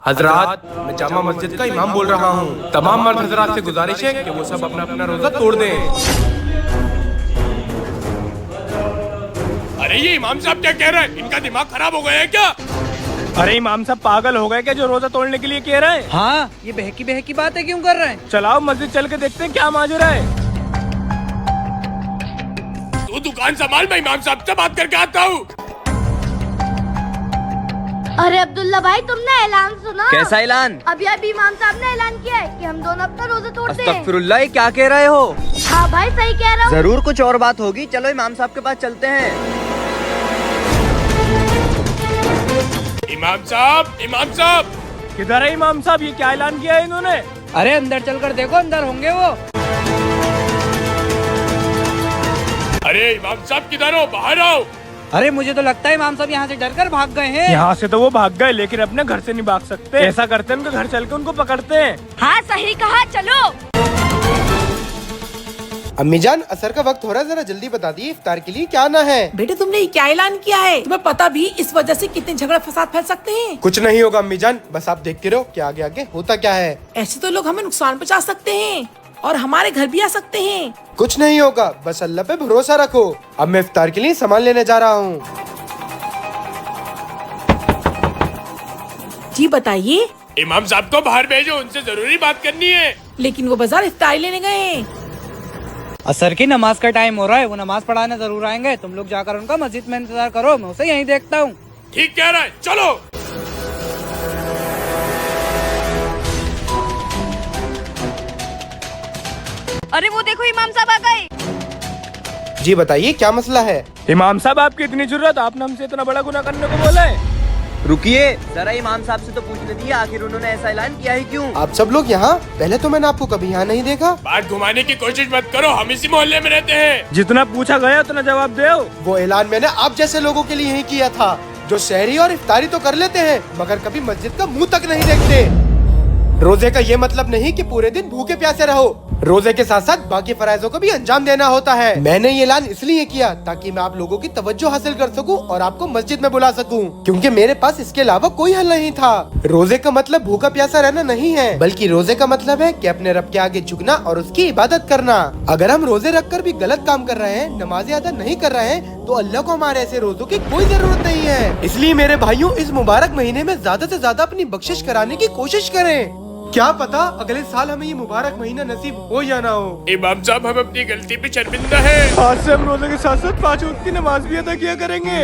हजरात, मैं जामा मस्जिद का इमाम बोल रहा हूँ। तमाम मर्द हजरात से गुजारिश है कि वो सब अपना अपना रोजा तोड़ दें। अरे ये इमाम साहब क्या कह रहे हैं? इनका दिमाग खराब हो गया है क्या? अरे इमाम साहब पागल हो गए क्या जो रोजा तोड़ने के लिए कह रहे हैं? हाँ, ये बहकी बहकी बातें क्यों कर रहे हैं? चलाओ मस्जिद चल के देखते हैं क्या माजरा है। तू दुकान संभाल, मैं इमाम साहब से बात करके आता हूँ। अरे अब्दुल्ला भाई, तुमने ऐलान सुना? कैसा ऐलान? अभी अभी इमाम साहब ने ऐलान किया है कि हम दोनों अपना रोजा तोड़ते हैं। अस्तगफिरुल्लाह, ये क्या कह रहे हो? हाँ भाई, सही कह रहा हूँ। जरूर कुछ और बात होगी। चलो इमाम साहब के पास चलते हैं। इमाम साहब, इमाम साहब, किधर है इमाम साहब? ये क्या ऐलान किया है इन्होंने? अरे अंदर चलकर देखो, अंदर होंगे वो। अरे इमाम साहब किधर हो? बाहर आओ। अरे मुझे तो लगता है इमाम साहब यहाँ से डरकर भाग गए हैं। यहाँ से तो वो भाग गए, लेकिन अपने घर से नहीं भाग सकते। ऐसा करते हैं, उनके घर चल के उनको पकड़ते हैं। हाँ सही कहा, चलो। अम्मी जान, असर का वक्त हो रहा है, जरा जल्दी बता दिए इफ्तार के लिए क्या आना है। बेटे तुमने ये क्या ऐलान किया है? तुम्हें पता भी इस वजह से कितने झगड़ा फसाद फैल सकते हैं। कुछ नहीं होगा अम्मी जान, बस आप देखते रहो कि आगे आगे होता क्या है। ऐसे तो लोग हमें नुकसान पहुंचा सकते हैं और हमारे घर भी आ सकते हैं। कुछ नहीं होगा, बस अल्लाह पे भरोसा रखो। अब मैं इफ्तार के लिए सामान लेने जा रहा हूँ। जी बताइए। इमाम साहब को बाहर भेजो, उनसे जरूरी बात करनी है। लेकिन वो बाजार इफ्तारी लेने गए हैं। असर की नमाज का टाइम हो रहा है, वो नमाज पढ़ाने जरूर आएंगे। तुम लोग जाकर उनका मस्जिद में इंतजार करो, मैं उसे यहीं देखता हूँ। ठीक कह रहा है, चलो। अरे वो देखो, इमाम साहब आ गए। जी बताइए क्या मसला है। इमाम साहब आपकी इतनी जरूरत, आपने हमसे इतना बड़ा गुनाह करने को बोला है? रुकिए, जरा इमाम साहब से तो पूछने दिए, आखिर उन्होंने ऐसा ऐलान किया ही क्यों? आप सब लोग यहाँ? पहले तो मैंने आपको कभी यहाँ नहीं देखा। बात घुमाने की कोशिश मत करो, हम इसी मोहल्ले में रहते हैं। जितना पूछा गया उतना जवाब दो। वो ऐलान मैंने आप जैसे लोगों के लिए ही किया था, जो शहरी और इफ्तारी तो कर लेते हैं मगर कभी मस्जिद का मुंह तक नहीं देखते। रोजे का ये मतलब नहीं कि पूरे दिन भूखे प्यासे रहो, रोजे के साथ साथ बाकी फराइजों को भी अंजाम देना होता है। मैंने ये ऐलान इसलिए किया ताकि मैं आप लोगों की तवज्जो हासिल कर सकूं और आपको मस्जिद में बुला सकूं, क्योंकि मेरे पास इसके अलावा कोई हल नहीं था। रोजे का मतलब भूखा प्यासा रहना नहीं है, बल्कि रोजे का मतलब है कि अपने रब के आगे झुकना और उसकी इबादत करना। अगर हम रोजे रखकर भी गलत काम कर रहे हैं, नमाज़ें अदा नहीं कर रहे हैं, तो अल्लाह को हमारे ऐसे रोजों की कोई जरूरत नहीं है। इसलिए मेरे भाइयों, इस मुबारक महीने में ज्यादा से ज्यादा अपनी बख्शिश कराने की कोशिश करें। क्या पता अगले साल हमें ये मुबारक महीना नसीब हो या ना हो। इमाम साहब, हम अपनी गलती पे शर्मिंदा है। आज से हम रोजे के साथ साथ 5 वक्त की नमाज भी अदा किया करेंगे।